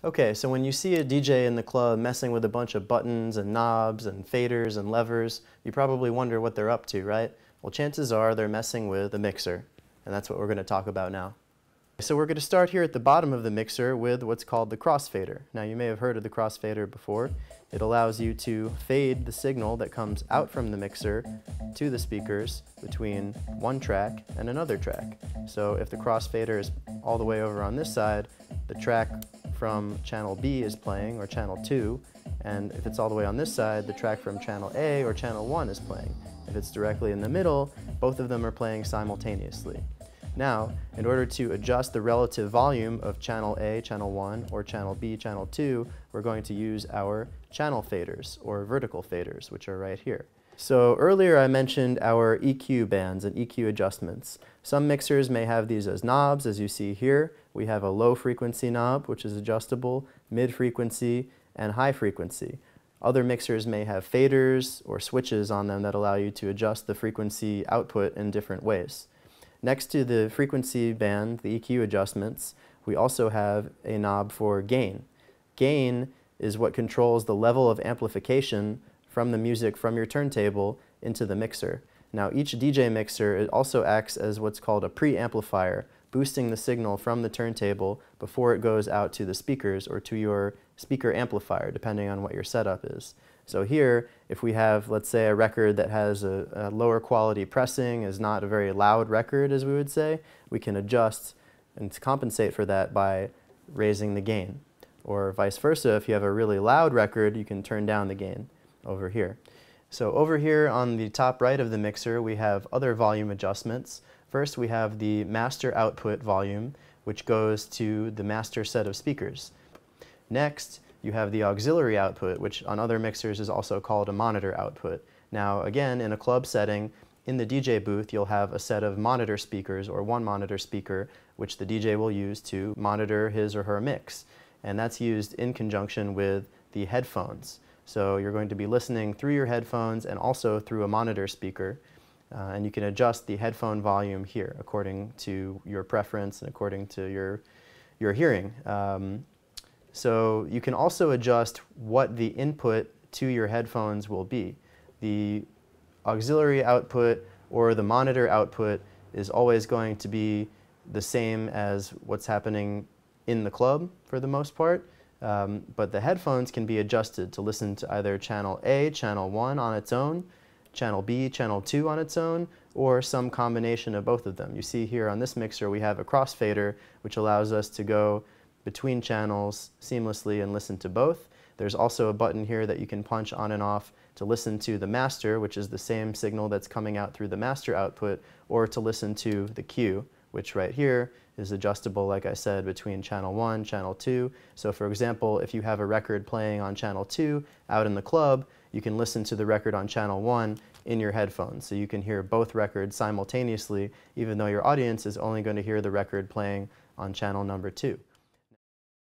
Okay, so when you see a DJ in the club messing with a bunch of buttons and knobs and faders and levers, you probably wonder what they're up to, right? Well, chances are they're messing with a mixer, and that's what we're going to talk about now. So we're going to start here at the bottom of the mixer with what's called the crossfader. Now, you may have heard of the crossfader before. It allows you to fade the signal that comes out from the mixer to the speakers between one track and another track. So if the crossfader is all the way over on this side, the track from channel B is playing, or channel 2, and if it's all the way on this side, the track from channel A or channel 1 is playing. If it's directly in the middle, both of them are playing simultaneously. Now, in order to adjust the relative volume of channel A, channel 1, or channel B, channel 2, we're going to use our channel faders, or vertical faders, which are right here. So earlier I mentioned our EQ bands and EQ adjustments. Some mixers may have these as knobs, as you see here. We have a low frequency knob, which is adjustable, mid frequency, and high frequency. Other mixers may have faders or switches on them that allow you to adjust the frequency output in different ways. Next to the frequency band, the EQ adjustments, we also have a knob for gain. Gain is what controls the level of amplification from the music from your turntable into the mixer. Now, each DJ mixer, it also acts as what's called a preamplifier, boosting the signal from the turntable before it goes out to the speakers or to your speaker amplifier, depending on what your setup is. So here, if we have, let's say, a record that has a lower quality pressing, is not a very loud record, as we would say, we can adjust and compensate for that by raising the gain. Or vice versa, if you have a really loud record, you can turn down the gain over here. So over here on the top right of the mixer, we have other volume adjustments. First, we have the master output volume, which goes to the master set of speakers. Next, you have the auxiliary output, which on other mixers is also called a monitor output. Now, again, in a club setting, in the DJ booth, you'll have a set of monitor speakers, or one monitor speaker, which the DJ will use to monitor his or her mix. And that's used in conjunction with the headphones. So you're going to be listening through your headphones and also through a monitor speaker. And you can adjust the headphone volume here according to your preference and according to your hearing. So you can also adjust what the input to your headphones will be. The auxiliary output or the monitor output is always going to be the same as what's happening in the club for the most part. But the headphones can be adjusted to listen to either channel A, channel 1 on its own, channel B, channel 2 on its own, or some combination of both of them. You see here on this mixer we have a crossfader, which allows us to go between channels seamlessly and listen to both. There's also a button here that you can punch on and off to listen to the master, which is the same signal that's coming out through the master output, or to listen to the cue, which right here is adjustable, like I said, between channel 1, channel 2. So for example, if you have a record playing on channel 2 out in the club, you can listen to the record on channel 1 in your headphones. So you can hear both records simultaneously, even though your audience is only going to hear the record playing on channel number 2.